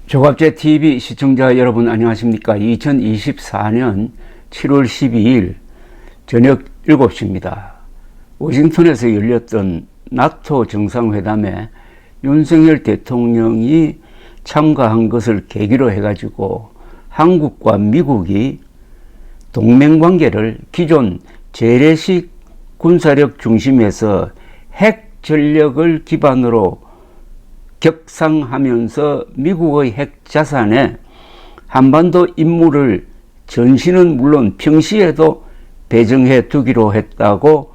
조갑제 TV 시청자 여러분 안녕하십니까? 2024년 7월 12일 저녁 7시입니다. 워싱턴에서 열렸던 나토 정상회담에 윤석열 대통령이 참가한 것을 계기로 해가지고 한국과 미국이 동맹관계를 기존 재래식 군사력 중심에서 핵 전력을 기반으로 격상하면서 미국의 핵 자산에 한반도 임무를 전시는 물론 평시에도 배정해 두기로 했다고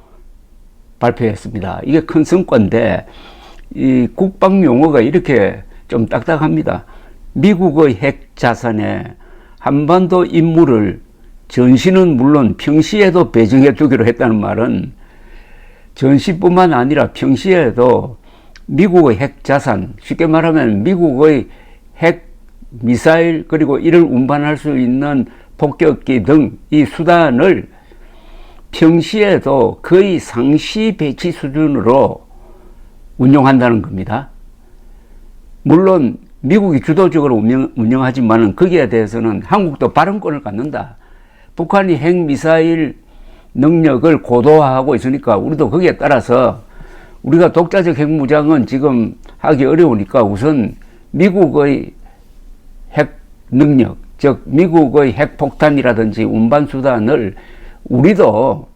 발표했습니다. 이게 큰 성과인데 이 국방 용어가 이렇게 좀 딱딱합니다. 미국의 핵 자산에 한반도 임무를 전시는 물론 평시에도 배정해 두기로 했다는 말은 전시뿐만 아니라 평시에도 미국의 핵 자산, 쉽게 말하면 미국의 핵 미사일 그리고 이를 운반할 수 있는 폭격기 등 이 수단을 평시에도 거의 상시 배치 수준으로 운용한다는 겁니다. 물론 미국이 주도적으로 운영하지만 거기에 대해서는 한국도 발언권을 갖는다. 북한이 핵 미사일 능력을 고도화하고 있으니까 우리도 거기에 따라서 우리가 독자적 핵무장은 지금 하기 어려우니까 우선 미국의 핵 능력, 즉 미국의 핵폭탄이라든지 운반수단을 우리도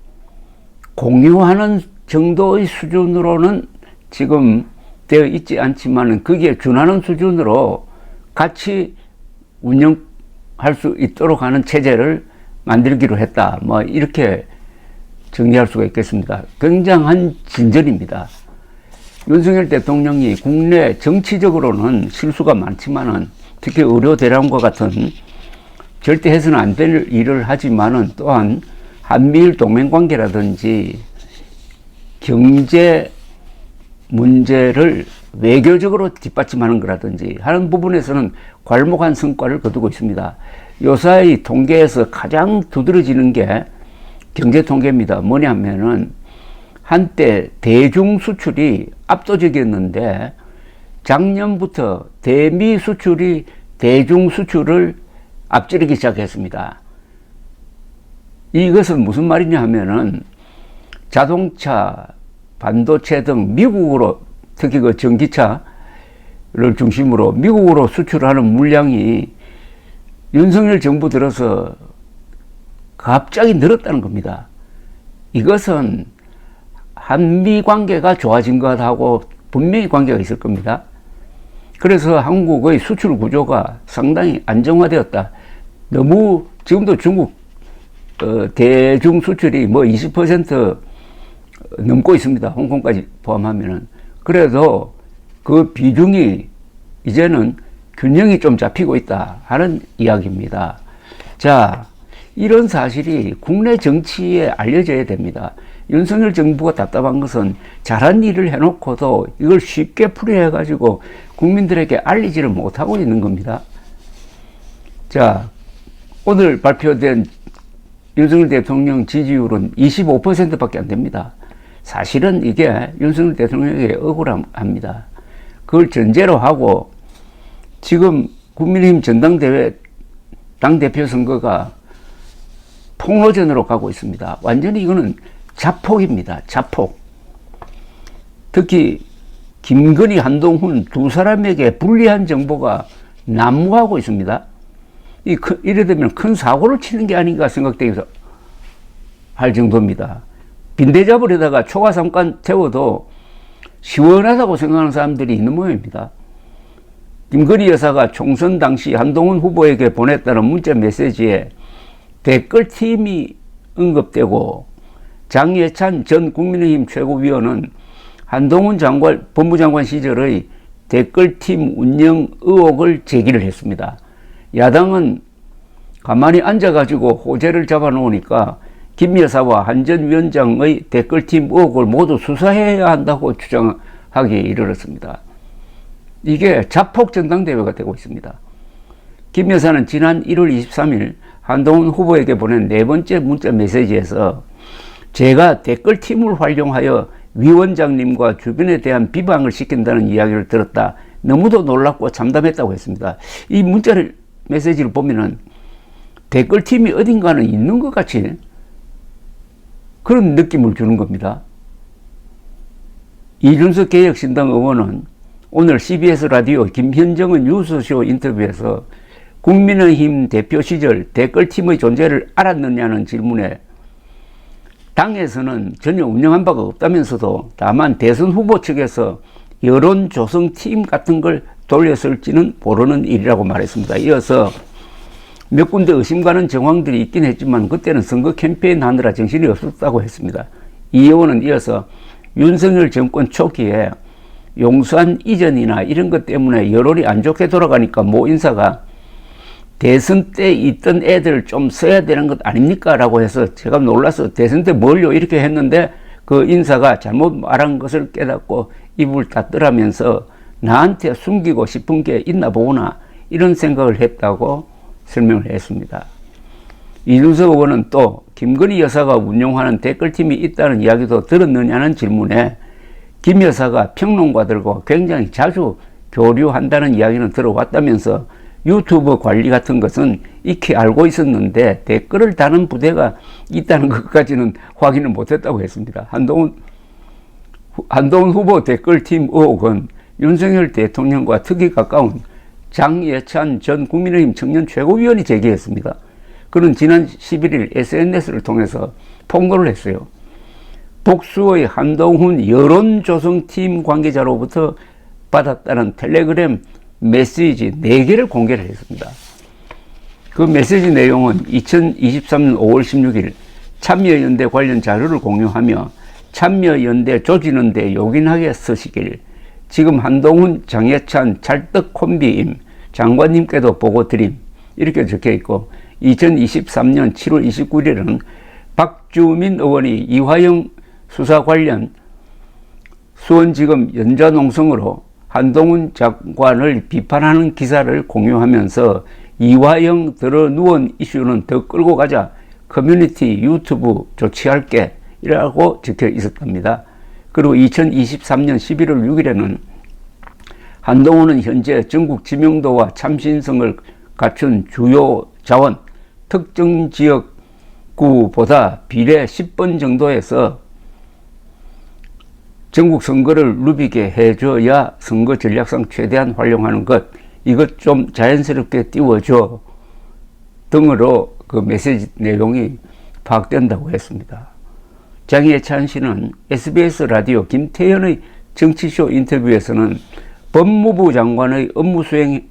공유하는 정도의 수준으로는 지금 되어 있지 않지만 거기에 준하는 수준으로 같이 운영할 수 있도록 하는 체제를 만들기로 했다. 뭐 이렇게 정리할 수가 있겠습니다. 굉장한 진전입니다. 윤석열 대통령이 국내 정치적으로는 실수가 많지만은 특히 의료 대란과 같은 절대 해서는 안 될 일을 하지만은 또한 한미일 동맹관계라든지 경제 문제를 외교적으로 뒷받침하는 거라든지 하는 부분에서는 괄목한 성과를 거두고 있습니다. 요사이 통계에서 가장 두드러지는 게 경제 통계입니다. 뭐냐면은 한때 대중 수출이 압도적이었는데 작년부터 대미 수출이 대중 수출을 앞지르기 시작했습니다. 이것은 무슨 말이냐 하면은 자동차, 반도체 등 미국으로 특히 그 전기차를 중심으로 미국으로 수출하는 물량이 윤석열 정부 들어서 갑자기 늘었다는 겁니다. 이것은 한미 관계가 좋아진 것하고 분명히 관계가 있을 겁니다. 그래서 한국의 수출 구조가 상당히 안정화되었다. 너무 지금도 중국 대중 수출이 뭐 20% 넘고 있습니다. 홍콩까지 포함하면은. 그래도 그 비중이 이제는 균형이 좀 잡히고 있다 하는 이야기입니다. 자, 이런 사실이 국내 정치에 알려져야 됩니다. 윤석열 정부가 답답한 것은 잘한 일을 해놓고도 이걸 쉽게 풀이해가지고 국민들에게 알리지를 못하고 있는 겁니다. 자, 오늘 발표된 윤석열 대통령 지지율은 25%밖에 안 됩니다. 사실은 이게 윤석열 대통령에게 억울합니다. 그걸 전제로 하고 지금 국민의힘 전당대회 당대표 선거가 폭로전으로 가고 있습니다. 완전히 이거는 자폭입니다. 자폭. 특히 김건희, 한동훈 두 사람에게 불리한 정보가 난무하고 있습니다. 이래 되면 큰 사고를 치는 게 아닌가 생각되기도 할 정도입니다. 빈대잡으려다가 초가 잠깐 태워도 시원하다고 생각하는 사람들이 있는 모양입니다. 김건희 여사가 총선 당시 한동훈 후보에게 보냈다는 문자 메시지에 댓글팀이 언급되고 장예찬 전 국민의힘 최고위원은 한동훈 법무장관 시절의 댓글팀 운영 의혹을 제기를 했습니다. 야당은 가만히 앉아가지고 호재를 잡아놓으니까 김 여사와 한 전 위원장의 댓글팀 의혹을 모두 수사해야 한다고 주장하기에 이르렀습니다. 이게 자폭 전당대회가 되고 있습니다. 김 여사는 지난 1월 23일 한동훈 후보에게 보낸 네 번째 문자 메시지에서 제가 댓글팀을 활용하여 위원장님과 주변에 대한 비방을 시킨다는 이야기를 들었다. 너무도 놀랍고 참담했다고 했습니다. 이 문자를 메시지를 보면은 댓글팀이 어딘가는 있는 것 같이 그런 느낌을 주는 겁니다. 이준석 개혁신당 의원은 오늘 CBS 라디오 김현정은 뉴스쇼 인터뷰에서 국민의힘 대표 시절 댓글팀의 존재를 알았느냐는 질문에 당에서는 전혀 운영한 바가 없다면서도 다만 대선 후보 측에서 여론 조성팀 같은 걸 돌렸을지는 모르는 일이라고 말했습니다. 이어서 몇 군데 의심 가는 정황들이 있긴 했지만 그때는 선거 캠페인 하느라 정신이 없었다고 했습니다. 이 의원은 이어서 윤석열 정권 초기에 용산 이전이나 이런 것 때문에 여론이 안 좋게 돌아가니까 모 인사가 대선 때 있던 애들 좀 써야 되는 것 아닙니까? 라고 해서 제가 놀라서 대선 때 뭘요? 이렇게 했는데 그 인사가 잘못 말한 것을 깨닫고 입을 닫더라면서 나한테 숨기고 싶은 게 있나 보구나 이런 생각을 했다고 설명을 했습니다. 이준석 의원은 또 김건희 여사가 운영하는 댓글팀이 있다는 이야기도 들었느냐는 질문에 김 여사가 평론가들과 굉장히 자주 교류한다는 이야기는 들어왔다면서 유튜브 관리 같은 것은 익히 알고 있었는데 댓글을 다는 부대가 있다는 것까지는 확인을 못했다고 했습니다. 한동훈 후보 댓글팀 의혹은 윤석열 대통령과 특히 가까운 장예찬 전 국민의힘 청년 최고위원이 제기했습니다. 그는 지난 11일 SNS를 통해서 폭로를 했어요. 복수의 한동훈 여론조성팀 관계자로부터 받았다는 텔레그램 메시지 4개를 공개를 했습니다. 그 메시지 내용은 2023년 5월 16일 참여연대 관련 자료를 공유하며 참여연대 조지는 데 요긴하게 쓰시길 지금 한동훈, 장예찬, 찰떡 콤비임 장관님께도 보고 드림 이렇게 적혀 있고 2023년 7월 29일에는 박주민 의원이 이화영 수사 관련 수원지검 연좌농성으로 한동훈 장관을 비판하는 기사를 공유하면서 이화영 들어 누운 이슈는 더 끌고 가자 커뮤니티 유튜브 조치할게 이라고 적혀 있었답니다. 그리고 2023년 11월 6일에는 한동훈은 현재 전국 지명도와 참신성을 갖춘 주요 자원 특정 지역구보다 비례 10번 정도에서 전국 선거를 누비게 해줘야 선거 전략상 최대한 활용하는 것 이것 좀 자연스럽게 띄워줘 등으로 그 메시지 내용이 파악된다고 했습니다. 장예찬 씨는 SBS 라디오 김태현의 정치쇼 인터뷰에서는 법무부 장관의 업무 수행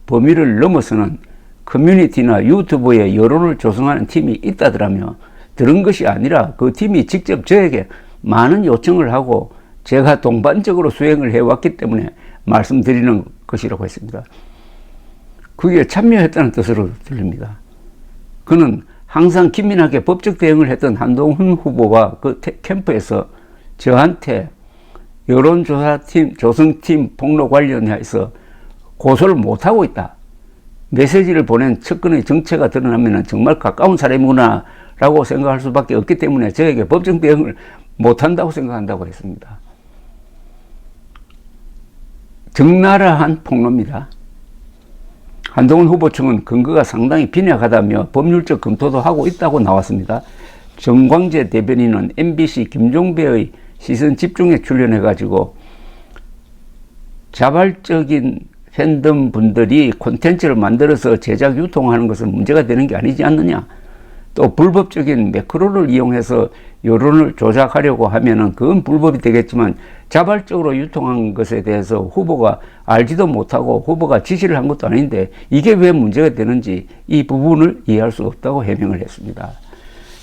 범위를 넘어서는 커뮤니티나 유튜브에 여론을 조성하는 팀이 있다더라며 들은 것이 아니라 그 팀이 직접 저에게 많은 요청을 하고 제가 동반적으로 수행을 해왔기 때문에 말씀드리는 것이라고 했습니다. 그게 참여했다는 뜻으로 들립니다. 그는 항상 기민하게 법적 대응을 했던 한동훈 후보가 그 캠프에서 저한테 여론조사팀, 조성팀 폭로 관련해서 고소를 못하고 있다. 메시지를 보낸 측근의 정체가 드러나면 정말 가까운 사람이구나 라고 생각할 수밖에 없기 때문에 저에게 법적 대응을 못한다고 생각한다고 했습니다. 적나라한 폭로입니다. 한동훈 후보 측은 근거가 상당히 빈약하다며 법률적 검토도 하고 있다고 나왔습니다. 정광재 대변인은 MBC 김종배의 시선 집중에 출연해가지고 자발적인 팬덤 분들이 콘텐츠를 만들어서 제작 유통하는 것은 문제가 되는 게 아니지 않느냐. 또 불법적인 매크로를 이용해서 여론을 조작하려고 하면은 그건 불법이 되겠지만 자발적으로 유통한 것에 대해서 후보가 알지도 못하고 후보가 지시를 한 것도 아닌데 이게 왜 문제가 되는지 이 부분을 이해할 수 없다고 해명을 했습니다.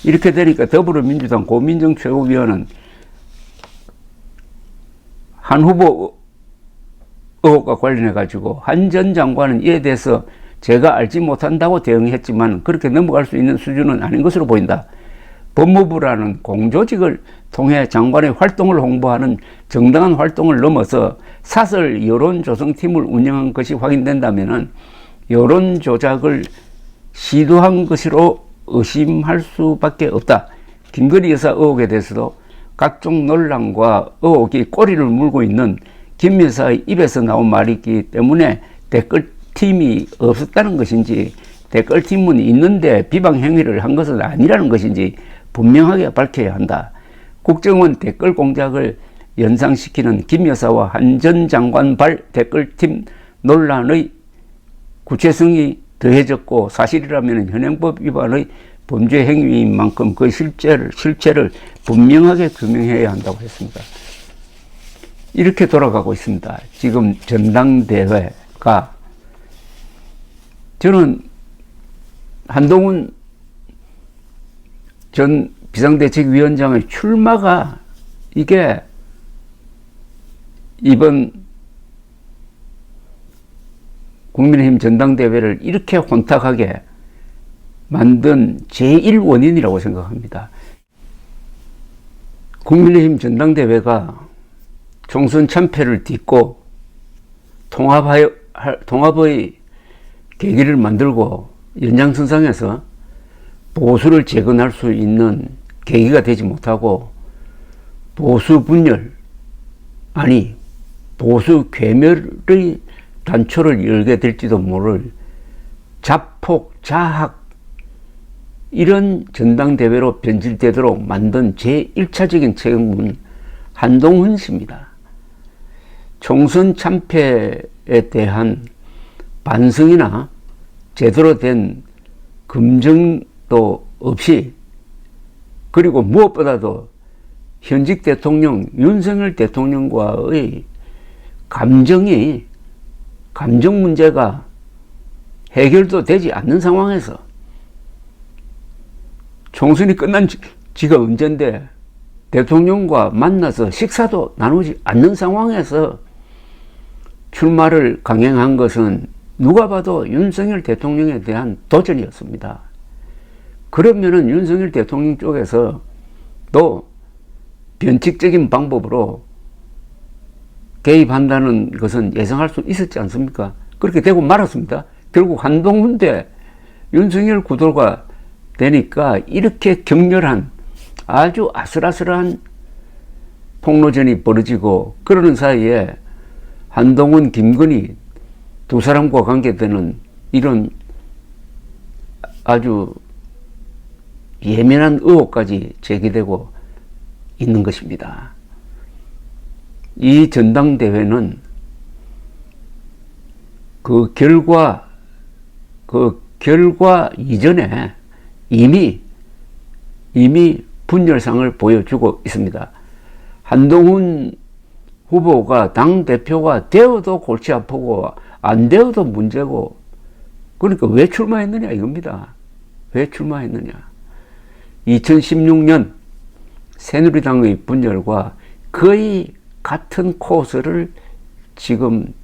이렇게 되니까 더불어민주당 고민정 최고위원은 한 후보 의혹과 관련해 가지고 한 전 장관은 이에 대해서 제가 알지 못한다고 대응했지만 그렇게 넘어갈 수 있는 수준은 아닌 것으로 보인다. 법무부라는 공조직을 통해 장관의 활동을 홍보하는 정당한 활동을 넘어서 사설 여론조성팀을 운영한 것이 확인된다면 여론 조작을 시도한 것으로 의심할 수밖에 없다. 김건희 여사 의혹에 대해서도 각종 논란과 의혹이 꼬리를 물고 있는 김 여사의 입에서 나온 말이기 때문에 댓글팀이 없었다는 것인지 댓글팀은 있는데 비방 행위를 한 것은 아니라는 것인지 분명하게 밝혀야 한다. 국정원 댓글 공작을 연상시키는 김 여사와 한 전 장관 발 댓글팀 논란의 구체성이 더해졌고 사실이라면 현행법 위반의 범죄 행위인 만큼 그 실체를 분명하게 규명해야 한다고 했습니다. 이렇게 돌아가고 있습니다. 지금 전당대회가 저는 한동훈 전 비상대책위원장의 출마가 이게 이번 국민의힘 전당대회를 이렇게 혼탁하게 만든 제1원인이라고 생각합니다. 국민의힘 전당대회가 총선 참패를 딛고 통합의 계기를 만들고 연장선상에서 보수를 재건할 수 있는 계기가 되지 못하고 보수 분열, 아니 보수 괴멸의 단초를 열게 될지도 모를 자폭, 자학 이런 전당대회로 변질되도록 만든 제1차적인 책임은 한동훈 씨입니다. 총선 참패에 대한 반성이나 제대로 된 검증도 없이, 그리고 무엇보다도 현직 대통령 윤석열 대통령과의 감정 문제가 해결도 되지 않는 상황에서 총선이 끝난 지가 언젠데 대통령과 만나서 식사도 나누지 않는 상황에서 출마를 강행한 것은 누가 봐도 윤석열 대통령에 대한 도전이었습니다. 그러면은 윤석열 대통령 쪽에서 또 변칙적인 방법으로 개입한다는 것은 예상할 수 있었지 않습니까? 그렇게 되고 말았습니다. 결국 한동훈 대 윤석열 구도가 되니까 이렇게 격렬한 아주 아슬아슬한 폭로전이 벌어지고, 그러는 사이에 한동훈, 김건희 두 사람과 관계되는 이런 아주 예민한 의혹까지 제기되고 있는 것입니다. 이 전당대회는 그 결과 이전에 이미 분열상을 보여주고 있습니다. 한동훈 후보가 당대표가 되어도 골치 아프고 안 되어도 문제고, 그러니까 왜 출마했느냐 이겁니다. 왜 출마했느냐. 2016년 새누리당의 분열과 거의 같은 코스를 지금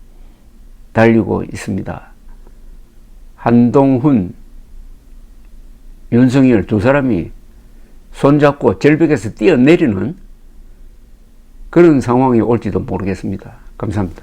달리고 있습니다. 한동훈, 윤석열 두 사람이 손잡고 절벽에서 뛰어내리는 그런 상황이 올지도 모르겠습니다. 감사합니다.